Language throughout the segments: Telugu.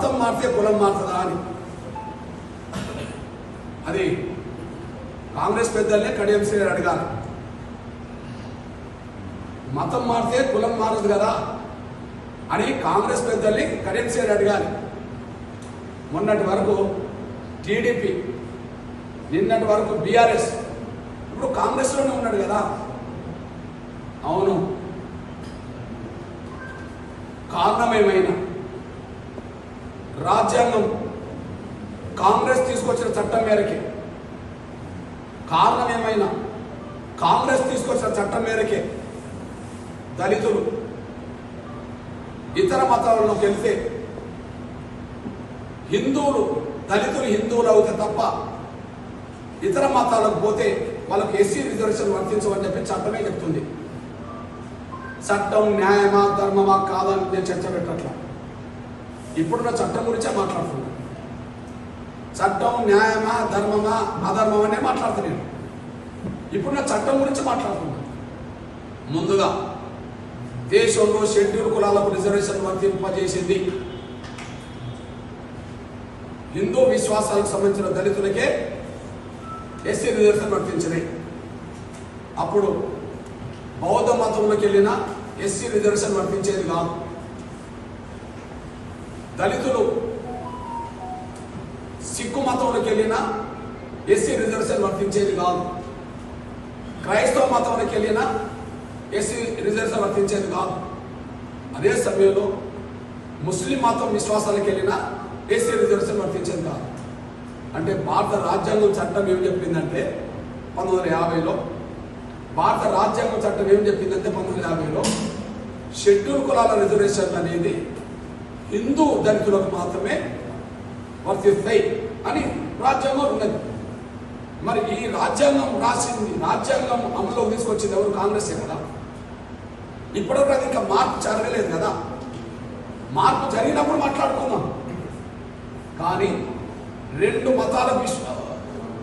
మతం మారితే కులం మారుతుందా అని. అది కాంగ్రెస్ పెద్దల్నే కడియం శ్రీ అడగాలి. మతం మారితే కులం మారదు కదా అని కాంగ్రెస్ పెద్దల్ని కడియం శ్రీ అడగాలి. మొన్నటి వరకు టీడీపీ, నిన్నటి వరకు బీఆర్ఎస్, ఇప్పుడు కాంగ్రెస్లోనే ఉన్నాడు కదా. అవును, కారణమేమైనా రాజ్యాంగం కాంగ్రెస్ తీసుకొచ్చిన చట్టం మేరకే, కారణమేమైనా కాంగ్రెస్ తీసుకొచ్చిన చట్టం మేరకే దళితులు ఇతర మతాలలోకి వెళ్తే హిందువులు, దళితులు హిందువులు అవుతే తప్ప ఇతర మతాలకు పోతే వాళ్ళకు ఎస్సీ రిజర్వేషన్ వర్తించమని చెప్పి చట్టమే చెప్తుంది. చట్టం న్యాయమా ధర్మమా కాదని నేను చర్చ పెట్టట్లా. ఇప్పుడున్న చట్టం గురించే మాట్లాడుతున్నాను. చట్టం న్యాయమా ధర్మమా అధర్మమనే మాట్లాడుతున్నాను. ఇప్పుడున్న చట్టం గురించి మాట్లాడుతున్నాను. ముందుగా దేశంలో షెడ్యూల్ కులాలకు రిజర్వేషన్ వర్తింపజేసింది హిందూ విశ్వాసాలకు సంబంధించిన దళితులకే ఎస్సీ రిజర్వేషన్ వర్తించినాయి. అప్పుడు బౌద్ధ మతంలోకి వెళ్ళిన ఎస్సీ రిజర్వేషన్ వర్తించేది కాదు. దళితులు సిక్కు మతంలోకి వెళ్ళిన ఎస్సీ రిజర్వేషన్ వర్తించేది కాదు. క్రైస్తవ మతంలోకి వెళ్ళిన ఎస్సీ రిజర్వేషన్ వర్తించేది కాదు. అదే సమయంలో ముస్లిం మతం విశ్వాసాలకు వెళ్ళిన ఎస్సీ రిజర్వేషన్ వర్తించేది కాదు. అంటే భారత రాజ్యాంగం చట్టం ఏం చెప్పిందంటే 1950లో, భారత రాజ్యాంగం చట్టం ఏం చెప్పిందంటే 1950లో షెడ్యూల్ కులాల రిజర్వేషన్ అనేది హిందూ దళితులకు మాత్రమే వర్తిస్తాయి అని రాజ్యాంగం ఉన్నది. మరి ఈ రాజ్యాంగం రాసింది, రాజ్యాంగం అమలులోకి తీసుకొచ్చింది ఎవరు? కాంగ్రెసే కదా. ఇప్పటివరకు అది ఇంకా మార్పు జరగలేదు కదా. మార్పు జరిగినప్పుడు మాట్లాడుకుందాం. కానీ రెండు మతాల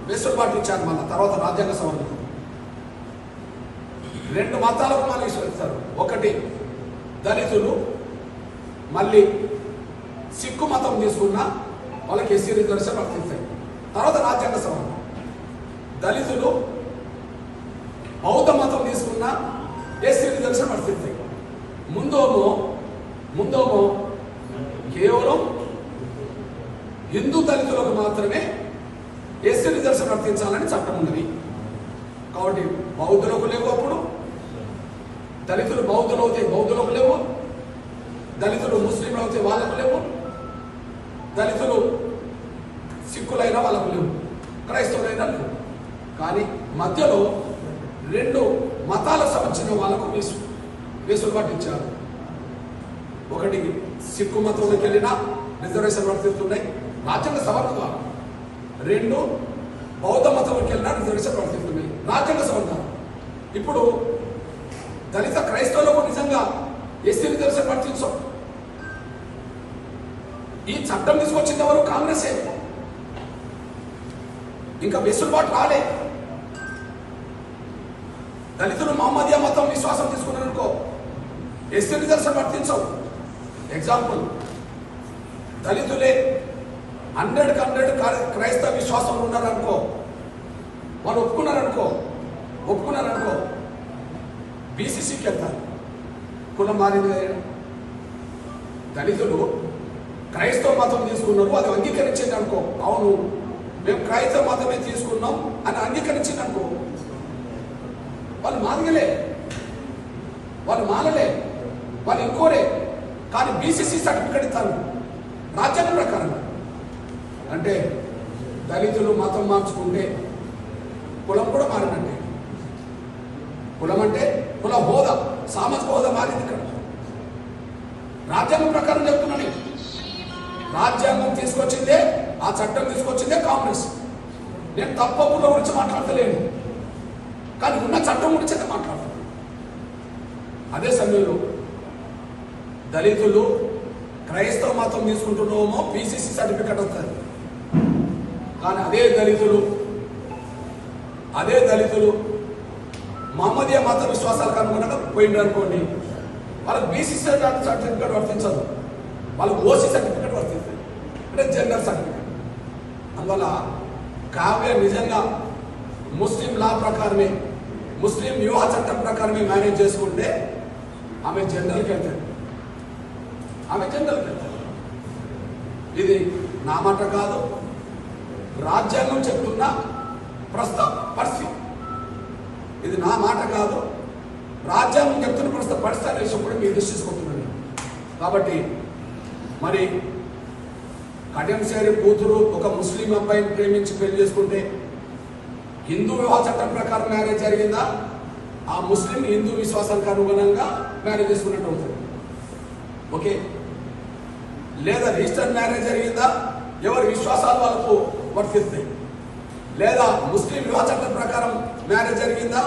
వెసులుబాటు ఇచ్చారు. మన తర్వాత రాజ్యాంగ సవరణ రెండు మతాలకు మళ్ళీ ఇస్తారు. ఒకటి దళితులు, మళ్ళీ సిక్కు మతం తీసుకున్న వాళ్ళకి ఎస్సీ రిజర్వేషన్ వర్తిస్తాయి. తర్వాత రాజ్యాంగ సవరణ. దళితులు బౌద్ధ మతం తీసుకున్న ఎస్సీ రిజర్వేషన్ వర్తిస్తాయి. ముందోమో కేవలం హిందూ దళితులకు మాత్రమే ఎస్సీ రిజర్వేషన్ వర్తించాలని చట్టం ఉన్నది. కాబట్టి బౌద్ధులకు లేవు, అప్పుడు దళితులు బౌద్ధులు అవుతే బౌద్ధులకు లేవు, దళితులు ముస్లింలు అవుతే వాళ్ళకు లేవు, దళితులు సిక్కులైనా వాళ్ళకు లేవు, క్రైస్తవులైనా లేవు. కానీ మధ్యలో రెండు మతాలకు సంబంధించిన వాళ్ళకు వెసులుబాటు ఇచ్చారు. ఒకటి సిక్కు మతంలోకి వెళ్ళినా రిజర్వేషన్ వర్తిస్తున్నాయి రాజ్యాంగ సవరణ ద్వారా. రెండు బౌద్ధ మతంలోకి వెళ్ళినా రిజర్వేషన్ వర్తిస్తున్నాయి రాజ్యాంగ సవరణ. ఇప్పుడు దళిత క్రైస్తవులకు నిజంగా ఎస్సీ రిజర్వేషన్ వర్తించం. ఈ చట్టం తీసుకొచ్చింది ఎవరు? కాంగ్రెసే. ఇంకా వెసులుబాటు రాలే. దళితులు మహమ్మదీయ మతం విశ్వాసం తీసుకున్నారనుకో, ఎస్సీ రిజర్వేషన్ వర్తించవు. ఎగ్జాంపుల్, దళితులే 100% క్రైస్తవ విశ్వాసంలో ఉన్నారనుకో, వాళ్ళు ఒప్పుకున్నారనుకో బీసీసీకి వెళ్తారు. కులం మారింది కదా. దళితులు క్రైస్తవ మతం తీసుకున్నారు, అది అంగీకరించింది అనుకో, అవును మేము క్రైస్తవ మతమే తీసుకున్నాం అని అంగీకరించింది అనుకో, వాళ్ళు మాదిగలే, వాళ్ళు మానలే, వాళ్ళు ఇంకోరే. కానీ బీసీసీ సర్టిఫికెట్ ఇస్తారు రాజ్యాంగం ప్రకారం. అంటే దళితులు మతం మార్చుకుంటే కులం కూడా మారినట్టే. కులం అంటే కుల హోదా, సామాజిక హోదా మారింది ఇక్కడ. రాజ్యాంగం ప్రకారం చెప్తున్నాను. రాజ్యాంగం తీసుకొచ్చిందే, ఆ చట్టం తీసుకొచ్చిందే కాంగ్రెస్. నేను తప్పప్పుల గురించి మాట్లాడతలేను, కానీ ఉన్న చట్టం గురించి అయితే మాట్లాడతాను. అదే సమయంలో దళితులు క్రైస్తవ మతం తీసుకుంటున్నామో పీసీసీ సర్టిఫికెట్ వస్తుంది. కానీ అదే దళితులు మహమ్మదీయ మత విశ్వాసాలకు అనుగుణంగా పోయిండ్రు అనుకోండి, వాళ్ళకి బీసీసీ సర్టిఫికెట్ వర్తించదు, వాళ్ళకి ఓసీ సర్టిఫికెట్ వర్తిస్తుంది. అంటే జెండర్ సర్టిఫికేట్. అందువల్ల కావ్య నిజంగా ముస్లిం లా ప్రకారమే, ముస్లిం వివాహ చట్టం ప్రకారమే మ్యారేజ్ చేసుకుంటే ఆమె జెండర్కి వెళ్తాడు, ఆమె జెండర్కి వెళ్తాడు. ఇది నా మాట కాదు, రాజ్యాంగం చెప్తున్న ప్రస్తుత పరిస్థితి. ఇది నా మాట కాదు, రాజ్యాంగం చెప్తున్న ప్రస్తుత పరిస్థితి అనే విషయం కూడా మీరు దృష్టించుకుంటున్నాను. కాబట్టి మరి కడియం శ్రీ కూతురు ఒక ముస్లిం అబ్బాయిని ప్రేమించి పెళ్లి చేసుకుంటే హిందూ వివాహ చట్టం ప్రకారం మ్యారేజ్ జరిగిందా, ఆ ముస్లిం హిందూ విశ్వాసానికి అనుగుణంగా మ్యారేజ్ చేసుకున్నట్టు అవుతుంది. ఓకే, లేదా రిజిస్టర్డ్ మ్యారేజ్ జరిగిందా, ఎవరి విశ్వాసాలు వాళ్ళకు వర్తిస్తాయి. లేదా ముస్లిం వివాహ చట్టం ప్రకారం మ్యారేజ్ జరిగిందా,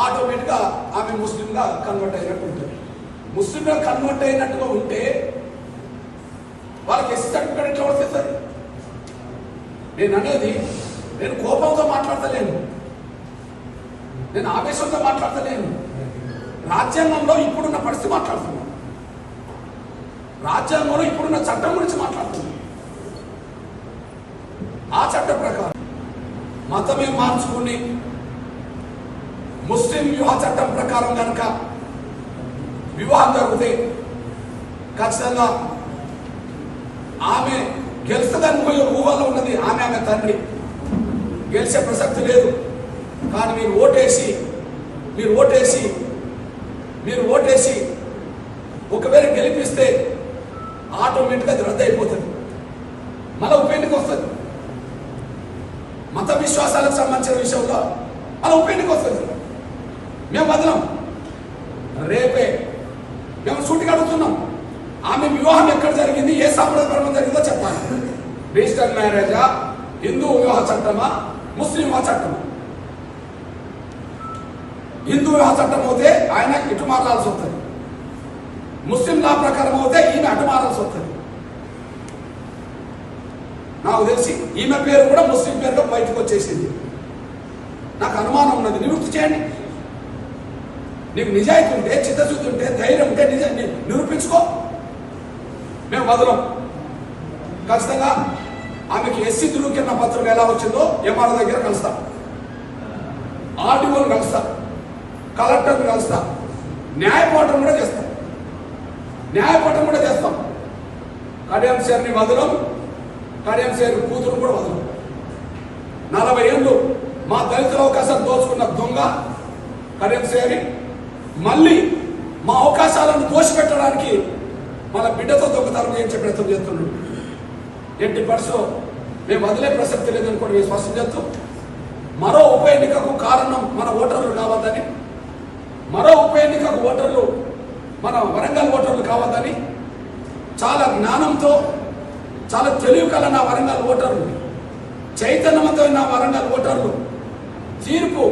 ఆటోమేటిక్గా ఆమె ముస్లింగా కన్వర్ట్ అయినట్టు ఉంటుంది. ముస్లింగా కన్వర్ట్ అయినట్టుగా ఉంటే వాళ్ళకి ఎస్సీ సర్టిఫికేట్ ఎట్లా వర్తిస్తుంది? నేను అనేది, నేను కోపంతో మాట్లాడతలేను, నేను ఆవేశంతో మాట్లాడతలేను. రాజ్యాంగంలో ఇప్పుడున్న పరిస్థితి మాట్లాడుతున్నాను, రాజ్యాంగంలో ఇప్పుడున్న చట్టం గురించి మాట్లాడుతున్నాను. ఆ చట్ట ప్రకారం మతమే మార్చుకుని ముస్లిం వివాహ చట్టం ప్రకారం కనుక వివాహం జరిగితే ఖచ్చితంగా ఆమె గెలుస్తుందని ఊహలో ఉన్నది. ఆమె తండ్రి గెలిచే ప్రసక్తి లేదు. కానీ మీరు ఓటేసి ఒకవేళ గెలిపిస్తే ఆటోమేటిక్గా అది రద్దు అయిపోతుంది, మళ్ళీ ఉప ఎన్నిక వస్తుంది. మత విశ్వాసాలకు సంబంధించిన విషయంలో మళ్ళీ ఉప ఎన్నిక వస్తుంది. మేము వదలం, రేపే మేము సూటిగా అడుగుతున్నాం, ఆమె వివాహం ఎక్కడ జరిగింది, ఏ సాంప్రదాయపరంగా జరిగిందో చెప్పాలి. రిజిస్టర్డ్ మ్యారేజా, హిందూ వివాహ చట్టమా, ముస్లిం వివాహ చట్టమా? హిందూ వివాహ చట్టం అవుతే ఆయన ఇటు మారాల్సి వస్తుంది, ముస్లిం లా ప్రకారం అవుతే ఈమె అటు మారాల్సి వస్తుంది. నాకు తెలిసి ఈమె పేరు కూడా ముస్లిం పేరుగా బయటకు వచ్చేసింది. నాకు అనుమానం ఉన్నది, నివృత్తి చేయండి. నీకు నిజాయితీ ఉంటే, చిత్తశుద్ధి ఉంటే, ధైర్యం ఉంటే నిజాన్ని నిరూపించుకో. మేము వదలం. ఖచ్చితంగా ఆమెకి ఎస్సీ ధృవీకరణ పత్రం ఎలా వచ్చిందో ఎంఆర్ఓ దగ్గర కలుస్తా, ఆర్డీఓని కలుస్తా, కలెక్టర్ని కలుస్తా, న్యాయపోవటం కూడా చేస్తాం. కడియం శ్రీని వదలం, కడియం శ్రీ కూతురు కూడా వదలం. 40 ఏళ్ళు మా దళితుల అవకాశం దోచుకున్న దొంగ కడియం శ్రీ మళ్ళీ మా అవకాశాలను దోషిపెట్టడానికి మన బిడ్డతో దొంగతనం చేయించే ప్రయత్నం చేస్తున్నాడు. ఎట్టి పరిస్థితిలో మేము వదిలే ప్రసక్తి లేదని కూడా మేము స్పష్టం చేస్తూ, మరో ఉప ఎన్నికకు కారణం మన ఓటర్లు కావద్దని, మరో ఉప ఎన్నికకు ఓటర్లు మన వరంగల్ ఓటర్లు కావద్దని చాలా జ్ఞానంతో, చాలా తెలివి కల నా వరంగల్ ఓటర్లు, చైతన్యవంతమైన నా వరంగల్ ఓటర్లు తీర్పు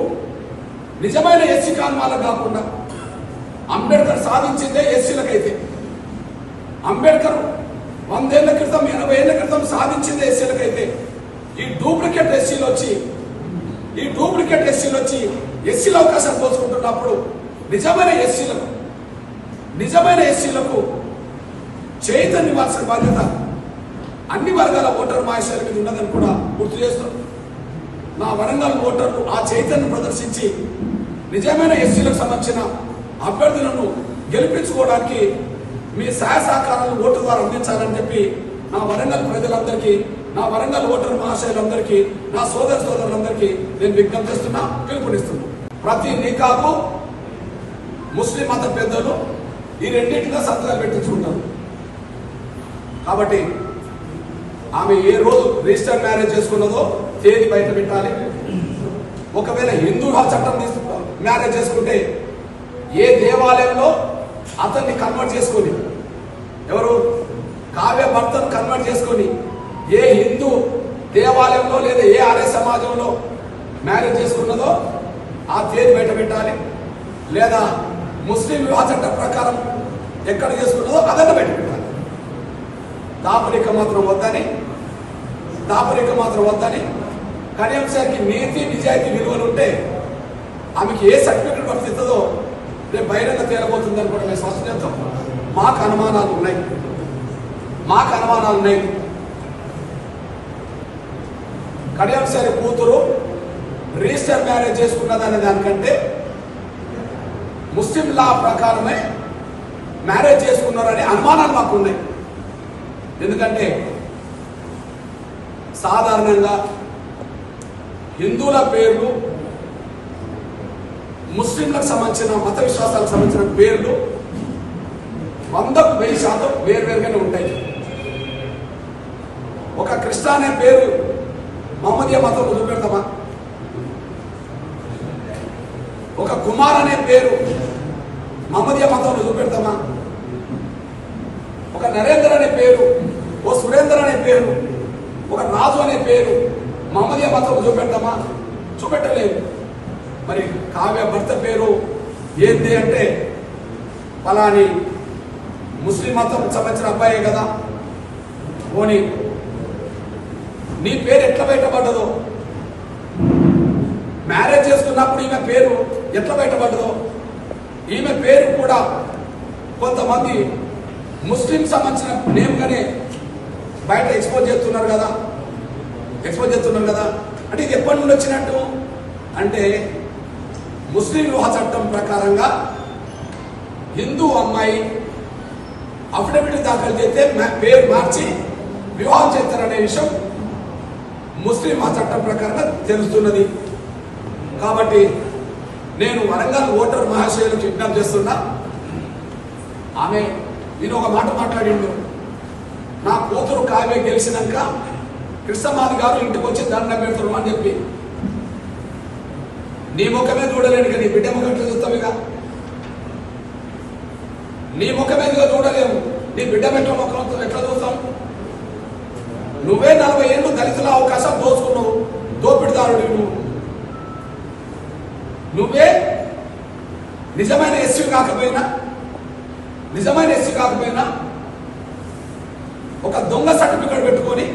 నిజమైన ఎస్సీ కాన్వాలకు కాకుండా, అంబేద్కర్ సాధించిందే ఎస్సీలకైతే, అంబేద్కర్ 100 ఏళ్ల క్రితం 80 ఏళ్ల క్రితం సాధించిందే ఎస్సీలకైతే, ఈ డూప్లికేట్ ఎస్సీలు వచ్చి ఎస్సీల అవకాశం పోసుకుంటున్నప్పుడు నిజమైన ఎస్సీలకు చైతన్యం ఇవ్వాల్సిన బాధ్యత అన్ని వర్గాల ఓటర్ మహేశ్వరి మీద ఉన్నదని కూడా గుర్తు చేస్తున్నాం. నా వరంగల్ ఓటర్లు ఆ చైతన్యం ప్రదర్శించి నిజమైన ఎస్సీలకు సంబంధించిన అభ్యర్థులను గెలిపించుకోవడానికి మీ సహాయ సహకారాలు ఓటు ద్వారా అందించాలని చెప్పి నా వరంగల్ ప్రజలందరికీ, నా వరంగల్ ఓటర్ మహాశయులందరికీ, నా సోదరులందరికీ నేను విజ్ఞప్తి చేస్తున్నా, పిలుపునిస్తున్నా. ప్రతి నికాకు ముస్లిం మత పెద్దలు ఈ రెండింటిగా సంతకాలు పెట్టించుకుంటారు. కాబట్టి ఆమె ఏ రోజు రిజిస్టర్ మ్యారేజ్ చేసుకున్నదో తేదీ బయట పెట్టాలి. ఒకవేళ హిందూ చట్టం మ్యారేజ్ చేసుకుంటే ఏ దేవాలయంలో అతన్ని కన్వర్ట్ చేసుకొని, ఎవరు కావ్య భర్తను కన్వర్ట్ చేసుకొని ఏ హిందూ దేవాలయంలో లేదా ఏ ఆర్య సమాజంలో మ్యారేజ్ చేసుకున్నదో ఆ తేదీ బయట పెట్టాలి. లేదా ముస్లిం వివాహ చట్టం ప్రకారం ఎక్కడ చేసుకున్నదో అదన్న బయట పెట్టాలి. దాపరిక మాత్రం వద్దని కడియం శ్రీకి నీతి నిజాయితీ విలువలు ఉంటే ఆమెకి ఏ సర్టిఫికెట్ వర్తిస్తుందో రేపు బహిరంగ తేలబోతుందని కూడా మేము స్పష్టం చేస్తాం. మాకు అనుమానాలు ఉన్నాయి. కడియం సారి కూతురు రిజిస్టర్ మ్యారేజ్ చేసుకున్నదనే దానికంటే ముస్లిం లా ప్రకారమే మ్యారేజ్ చేసుకున్నారనే అనుమానాలు మాకు ఉన్నాయి. ఎందుకంటే సాధారణంగా హిందువుల పేర్లు ముస్లింలకు సంబంధించిన మత విశ్వాసాలకు సంబంధించిన పేర్లు 100% వేరువేరుగానే ఉంటాయి. ఒక కృష్ణ అనే పేరు మహమ్మదీయ మతం చూపెడతామా? ఒక కుమార్ అనే పేరు మహమ్మదీయ మతంలో చూపెడతామా? ఒక నరేంద్ర అనే పేరు, ఓ సురేందర్ అనే పేరు, ఒక రాజు అనే పేరు మహమ్మదీయ మతంలో చూపెడతామా? చూపెట్టలేదు. మరి కావ్య భర్త పేరు ఏంటి అంటే ఫలాని ముస్లిం మతం సంబంధించిన అబ్బాయే కదా. పోనీ నీ పేరు ఎట్లా బయటపడ్డదో, మ్యారేజ్ చేసుకున్నప్పుడు ఈమె పేరు ఎట్లా బయటపడ్డదో, ఈమె పేరు కూడా కొంతమంది ముస్లిం సంబంధించిన నేమ్గానే బయట ఎక్స్పోజ్ చేస్తున్నారు కదా. అంటే ఇది ఎప్పటి నుండి వచ్చినట్టు అంటే ముస్లిం వివాహ చట్టం ప్రకారంగా హిందూ అమ్మాయి అఫిడవిట్ దాఖలు చేస్తే పేరు మార్చి వివాహం చేస్తారనే విషయం ముస్లిం వివాహ చట్టం ప్రకారంగా తెలుస్తున్నది. కాబట్టి నేను వరంగల్ ఓటర్ మహాశయులకు విజ్ఞప్తి చేస్తున్నా. ఆమె నేను ఒక మాట మాట్లాడిండు, నా కూతురు కావ్య గెలిచినాక కృష్ణమాది గారు ఇంటికి వచ్చి దండం పెడుతున్నాం అని చెప్పి. నీ ముఖమే చూడలేను ఇక, నీ బిడ్డ ముఖం ఎట్లా చూస్తావు? ఇక నీ ముఖమేదిగా చూడలేము, నీ బిడ్డ మెట్ల ముఖం ఎట్లా చూస్తాం? నువ్వే 40 ఏళ్ళు దళితుల అవకాశం దోచుకున్నావు, దోపిడిదారుడు నువ్వే. నిజమైన ఎస్సీ కాకపోయినా ఒక దొంగ సర్టిఫికేట్ పెట్టుకొని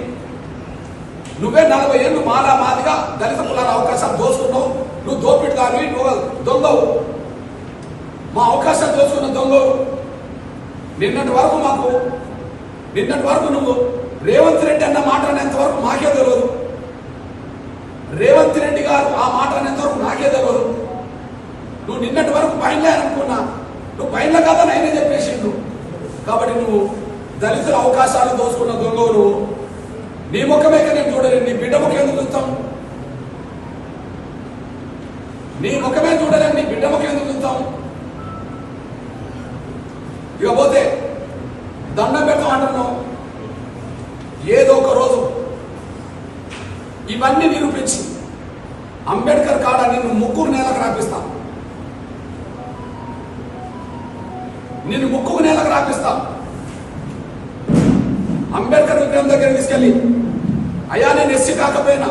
నువ్వే 40 ఏళ్ళు మాదిగా దళిత కులాల అవకాశాలు దోచుకున్నావు. నువ్వు దోపిడిదారువి, నువ్వు దొంగవు, మా అవకాశాలు దోచుకున్న దొంగవు. నిన్నటి వరకు నువ్వు రేవంత్ రెడ్డి అన్న మాట అనేంత వరకు మాకే తెలియదు. రేవంత్ రెడ్డి గారు ఆ మాట అనేంత వరకు నాకే తెలియదు. నువ్వు నిన్నటి వరకు పైనలే అనుకున్నా, నువ్వు పైనల కదా నైనే చెప్పేసిండు. కాబట్టి నువ్వు దళితుల అవకాశాలు దోచుకున్న దొంగవు నువ్వు. నీ ముఖమే నేను చూడలేను, నీ బిడ్డ ముఖం ఎందుకు చూస్తాం? నీ ముఖమే చూడలేను, నీ బిడ్డ ముఖం ఎందుకు చూస్తాం? ఇకపోతే దండం పెడతాం అంటున్నావు. ఏదో ఒక రోజు ఇవన్నీ నిరూపించి అంబేద్కర్ కాడ నిన్ను ముక్కుకు నేలకు రాపిస్తా. అంబేద్కర్ విగ్రహం దగ్గర తీసుకెళ్ళి, అయ్యా నేను ఎస్సీ కాకపోయినా,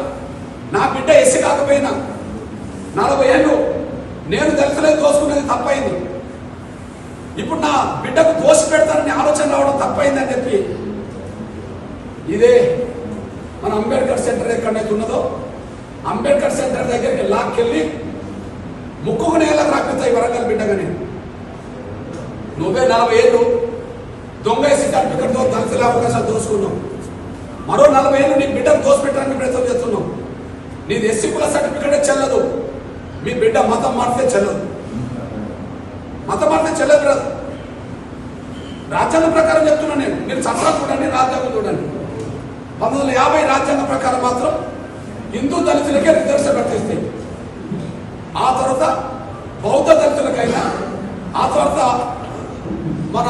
నా బిడ్డ ఎస్సీ కాకపోయినా 40 ఏళ్ళు నేను దళితులకు దోసుకున్నది తప్పైంది, ఇప్పుడు నా బిడ్డకు దోషి పెడతానని ఆలోచన రావడం తప్పైందని చెప్పి, ఇదే మన అంబేద్కర్ సెంటర్ ఎక్కడైతే ఉన్నదో అంబేద్కర్ సెంటర్ దగ్గరికి లాక్కెళ్ళి ముక్కుకు నేలకు రాపిస్తాయి వరంగల్ బిడ్డగానే. నువ్వే 40 ఏళ్ళు దొంగ ఎస్సీ సర్టిఫికెట్తో దళితుల అవకాశాలు దోసుకున్నావు. మరో 40 ఏళ్ళు నీ బిడ్డకు దోషి పెట్టడానికి ప్రయత్నం చేస్తున్నావు. నీది ఎస్సీ కుల సర్టిఫికెటే చెల్లదు, మీ బిడ్డ మతం మారితే చెల్లదు. రాజ్యాంగం ప్రకారం చెప్తున్నా నేను. మీరు చట్టాలు చూడండి, రాజ్యాంగం చూడండి. 1950 రాజ్యాంగం ప్రకారం మాత్రం హిందూ దళితులకే రిజర్వేషన్ వర్తిస్తాయి. ఆ తర్వాత బౌద్ధ దళితులకైనా, ఆ తర్వాత మన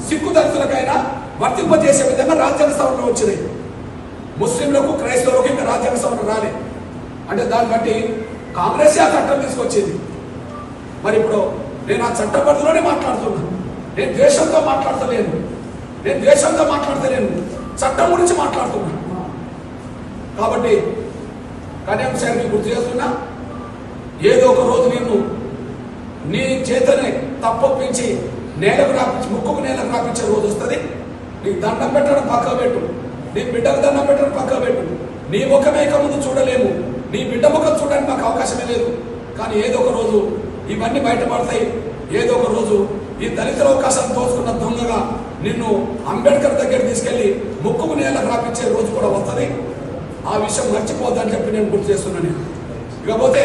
సిక్కు దళితులకైనా వర్తింపజేసే విధంగా రాజ్యాంగ సవరణ వచ్చినాయి. ముస్లింలకు, క్రైస్తవులకు ఇంకా రాజ్యాంగ సవరణ రాలే. అంటే దాన్ని బట్టి కాంగ్రెస్ ఆ చట్టం తీసుకొచ్చింది. మరి ఇప్పుడు నేను ఆ చట్ట పరిధిలోనే మాట్లాడుతున్నా. నేను ద్వేషంతో మాట్లాడతలేను, చట్టం గురించి మాట్లాడుతున్నా. కాబట్టి కళ్యాణ సార్కి గుర్తు చేస్తున్నా, ఏదో ఒక రోజు నిన్ను నీ చేతనే తప్పొప్పించి నేలకు రాపించి, ముక్కుకు నేలకు రాపించే రోజు వస్తుంది. నీకు దండం పెట్టడం పక్క పెట్టు, నీ బిడ్డకు దండం పెట్టడం పక్క పెట్టు. నీ ముఖమే ఇక ముందు చూడలేము, నీ బిడ్డ ముఖం చూడడానికి మాకు అవకాశమే లేదు. కానీ ఏదో ఒక రోజు ఇవన్నీ బయటపడతాయి. ఏదో ఒక రోజు ఈ దళితుల అవకాశాన్ని దోచుకున్న దొంగగా నిన్ను అంబేద్కర్ దగ్గర తీసుకెళ్లి ముక్కుకు నేలకు రాపించే రోజు కూడా వస్తుంది. ఆ విషయం మర్చిపోద్దని చెప్పి నేను గుర్తు చేస్తున్నాను. ఇకపోతే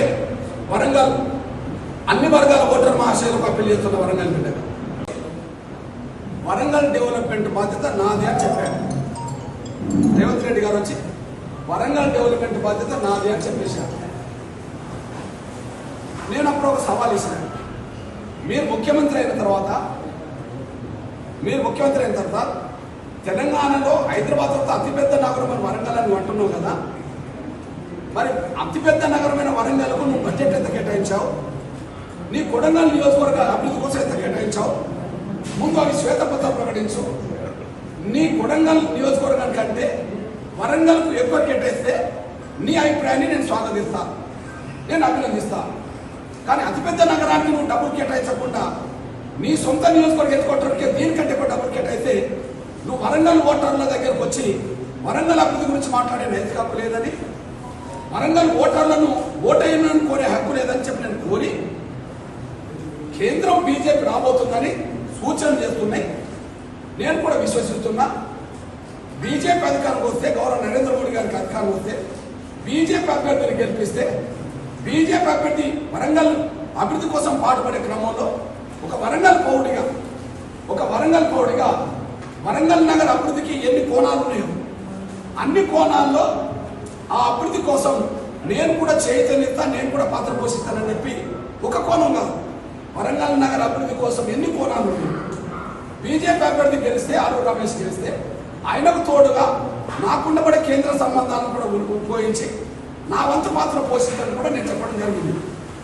వరంగల్ అన్ని వర్గాల ఓటర్ మహాశయులకు అప్పీల్ చేస్తున్న వరంగల్ బిడ్డ, వరంగల్ డెవలప్మెంట్ బాధ్యత నాది అని చెప్పాడు రేవంత్ రెడ్డి గారు. వచ్చి వరంగల్ డెవలప్మెంట్ బాధ్యత నాది అని చెప్పేశారు. నేను అప్పుడు ఒక సవాల్ ఇస్తాను, మీరు ముఖ్యమంత్రి అయిన తర్వాత తెలంగాణలో హైదరాబాద్ తర్వాత అతిపెద్ద నగరం అని వరంగల్ అని అంటున్నావు కదా, మరి అతిపెద్ద నగరమైన వరంగల్కు నువ్వు బడ్జెట్ ఎంత కేటాయించావు? నీ కొడంగల్ నియోజకవర్గ అభివృద్ధి కోసం ఎంత కేటాయించావు? ముందు అవి శ్వేతపత్రం ప్రకటించు. నీ కొడంగల్ నియోజకవర్గం కంటే వరంగల్కు ఎక్కువ కేటాయిస్తే నీ అభిప్రాయాన్ని నేను స్వాగతిస్తాను, నేను అభినందిస్తాను. కానీ అతిపెద్ద నగరానికి నువ్వు డబ్బులు కేటాయించకుండా నీ సొంత నియోజకవర్గం ఎత్తుకోవడానికి దీనికంటే ఎక్కువ డబ్బులు కేటాయిస్తే నువ్వు వరంగల్ ఓటర్ల దగ్గరకు వచ్చి వరంగల్ అభివృద్ధి గురించి మాట్లాడే నైతిక హక్కు లేదని, వరంగల్ ఓటర్లను ఓటైనని కోరే హక్కు లేదని చెప్పి నేను కోరి కేంద్రం బీజేపీ రాబోతుందని సూచనలు చేస్తున్నాయి. నేను కూడా విశ్వసిస్తున్నా, బీజేపీ అధికారం వస్తే, గౌరవ నరేంద్ర మోడీ గారికి అధికారం వస్తే, బీజేపీ అభ్యర్థిని గెలిపిస్తే, బీజేపీ అభ్యర్థి వరంగల్ అభివృద్ధి కోసం పాటుపడే క్రమంలో ఒక వరంగల్ పౌరుడిగా వరంగల్ నగర అభివృద్ధికి ఎన్ని కోణాలు ఉన్నాయో అన్ని కోణాల్లో ఆ అభివృద్ధి కోసం నేను కూడా చైతన్యత, నేను కూడా పాత్ర పోషిస్తానని చెప్పి ఒక కోణం కాదు, వరంగల్ నగర అభివృద్ధి కోసం ఎన్ని కోణాలు ఉన్నాయి. బీజేపీ అభ్యర్థి గెలిస్తే, ఆరూరు రమేష్ గెలిస్తే ఆయనకు తోడుగా నాకుండబడే కేంద్ర సంబంధాలను కూడా ఉపయోగించి నా వంతు పాత్ర పోషిస్తానని కూడా నేను చెప్పడం జరిగింది.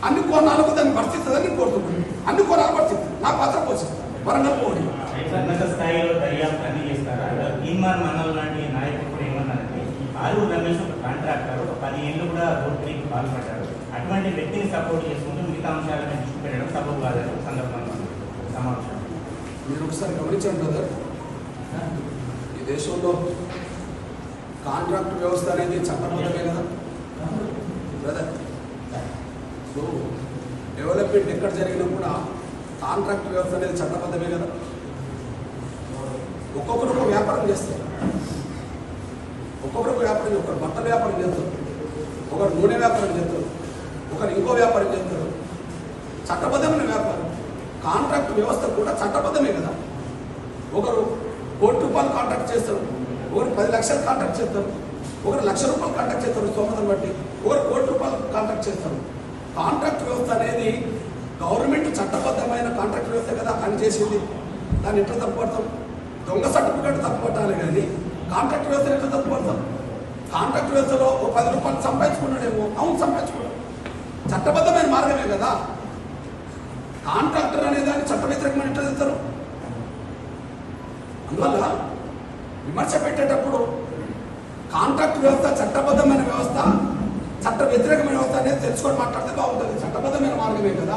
అన్ని కోణాలకు దాన్ని వర్తిస్తుందని కోరుతున్నాను. అన్ని కోణాలు వర్తిస్తుంది, నా పాత్ర పోషిస్తాను. వరంగల్ పోటీ స్థాయిలో దర్యాప్తు అన్ని చేస్తారా? తీర్మాన్ మండలం లాంటి నాయకులు కూడా ఏమన్నారంటే, ఆరూరు రమేష్ ఒక కాంట్రాక్టర్, ఒక 10 ఏళ్ళు కూడా దోపిడీకి పాల్పడ్డారు, అటువంటి వ్యక్తిని సపోర్ట్ చేసుకుంటూ మిగతా అంశాలను దృష్టి పెట్టడం సబబు కాదని సందర్భంగా సమావేశం. మీరు ఒకసారి గమనించండి బ్రదర్, ఈ దేశంలో కాంట్రాక్ట్ వ్యవస్థ అనేది చట్టబద్ధమే కదా బ్రదర్. సో డెవలప్మెంట్ ఎక్కడ జరిగినా కూడా కాంట్రాక్ట్ వ్యవస్థ అనేది చట్టబద్ధమే కదా. ఒక్కొక్కరు ఒక వ్యాపారం చేస్తారు, ఒకరు బట్టల వ్యాపారం చేస్తారు, ఒకరు నూనె వ్యాపారం చేస్తారు, ఒకరు ఇంకో వ్యాపారం చేస్తారు. చట్టబద్ధమైన వ్యాపారం. కాంట్రాక్ట్ వ్యవస్థ కూడా చట్టబద్ధమే కదా. ఒకరు ₹1,00,000 కాంట్రాక్ట్ చేస్తారు, ఒకరు 10 లక్షలు కాంట్రాక్ట్ చేస్తారు, ఒకరు ₹1,00,000 కాంట్రాక్ట్ చేస్తారు స్తోమతను బట్టి, ఒకరు ₹1,00,000 కాంట్రాక్ట్ చేస్తారు. కాంట్రాక్ట్ వ్యవస్థ అనేది గవర్నమెంట్ చట్టబద్ధమైన కాంట్రాక్ట్ వ్యవస్థ కదా పనిచేసింది. దాన్ని ఎట్లా తప్పుపడతాం? దొంగ సర్టిఫికేట్ తప్పుపట్టాలి కానీ కాంట్రాక్ట్ వ్యవస్థ ఎట్లా తప్పుపడతాం? కాంట్రాక్ట్ వ్యవస్థలో ఒక ₹10 సంపాదించుకున్నాడేమో, అవును సంపాదించుకున్నాడు, చట్టబద్ధమైన మార్గమే కదా. కాంట్రాక్టర్ అనే దాన్ని చట్ట వ్యతిరేకమైన ఎట్లా చేస్తారు? అందువల్ల విమర్శ పెట్టేటప్పుడు కాంట్రాక్ట్ వ్యవస్థ చట్టబద్ధమైన వ్యవస్థ, చట్ట వ్యతిరేకమైన వ్యవస్థ అనేది తెలుసుకొని మాట్లాడితే బాగుంటుంది. చట్టబద్ధమైన మార్గమే కదా.